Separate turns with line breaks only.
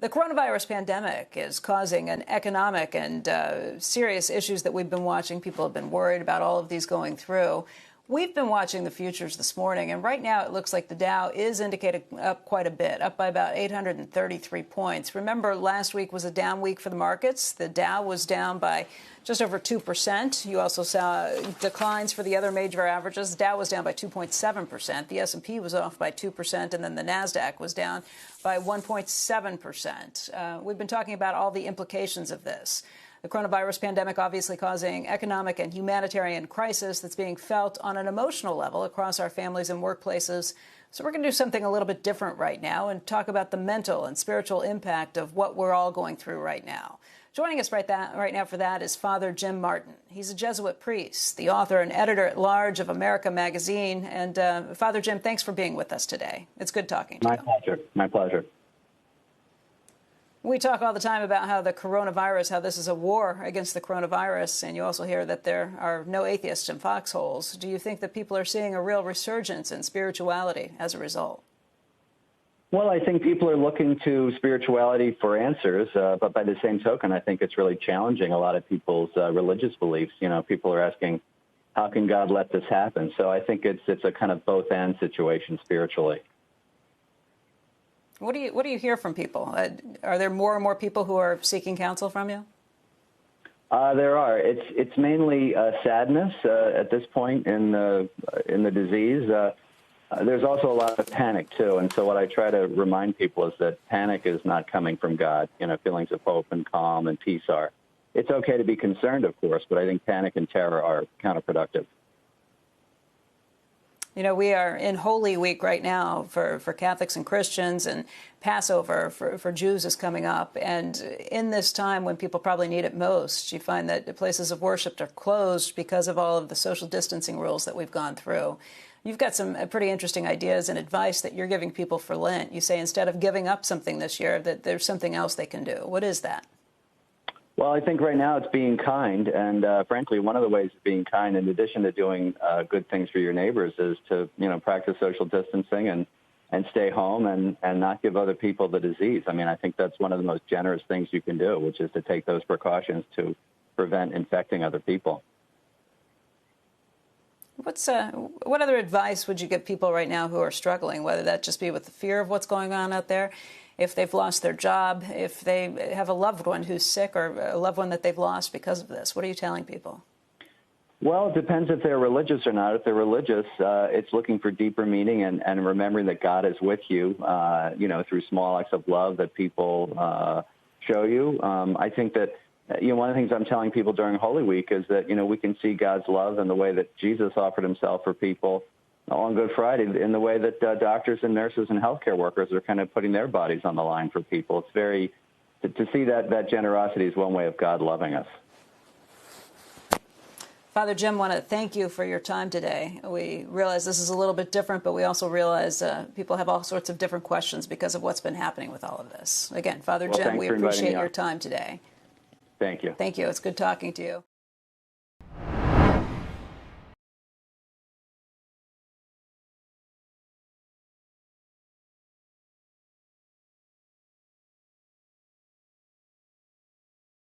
The coronavirus pandemic is causing an economic and serious issues that we've been watching. People have been worried about all of these going through. We've been watching the futures this morning, and right now it looks like the Dow is indicated up quite a bit, up by about 833 points. Remember, last week was a down week for the markets. The Dow was down by just over 2%. You also saw declines for the other major averages. The Dow was down by 2.7%. The S&P was off by 2%, and then the Nasdaq was down by 1.7%. We've been talking about all the implications of this. The coronavirus pandemic obviously causing economic and humanitarian crisis that's being felt on an emotional level across our families and workplaces. So we're going to do something a little bit different right now and talk about the mental and spiritual impact of what we're all going through right now. Joining us right now for that is Father Jim Martin. He's a Jesuit priest, the author and editor-at-large of America Magazine. And Father Jim, thanks for being with us today. It's good talking to you.
My pleasure. My pleasure.
We talk all the time about how the coronavirus, how this is a war against the coronavirus, and you also hear that there are no atheists in foxholes. Do you think that people are seeing a real resurgence in spirituality as a result?
Well, I think people are looking to spirituality for answers, but by the same token, I think it's really challenging a lot of people's religious beliefs. You know, people are asking, how can God let this happen? So I think it's a kind of both-and situation spiritually.
What do you hear from people? Are there more and more people who are seeking counsel from you?
There are. It's mainly sadness at this point in the disease. There's also a lot of panic too, and so what I try to remind people is that panic is not coming from God. You know, feelings of hope and calm and peace are. It's okay to be concerned, of course, but I think panic and terror are counterproductive.
You know, we are in Holy Week right now for Catholics and Christians, and Passover for Jews is coming up. And in this time when people probably need it most, you find that the places of worship are closed because of all of the social distancing rules that we've gone through. You've got some pretty interesting ideas and advice that you're giving people for Lent. You say instead of giving up something this year, that there's something else they can do. What is that?
Well, I think right now it's being kind, and frankly, one of the ways of being kind, in addition to doing good things for your neighbors, is to practice social distancing and stay home and not give other people the disease. I mean, I think that's one of the most generous things you can do, which is to take those precautions to prevent infecting other people.
What other advice would you give people right now who are struggling, whether that just be with the fear of what's going on out there, if they've lost their job, if they have a loved one who's sick or a loved one that they've lost because of this? What are you telling people?
Well, it depends if they're religious or not. If they're religious, it's looking for deeper meaning and remembering that God is with you, through small acts of love that people show you. I think that one of the things I'm telling people during Holy Week is that, we can see God's love in the way that Jesus offered himself for people on Good Friday, in the way that doctors and nurses and healthcare workers are kind of putting their bodies on the line for people. It's to see that generosity is one way of God loving us.
Father Jim, I want to thank you for your time today. We realize this is a little bit different, but we also realize people have all sorts of different questions because of what's been happening with all of this. Again, Father Jim, we appreciate your time today.
Thank you.
Thank you. It's good talking to you.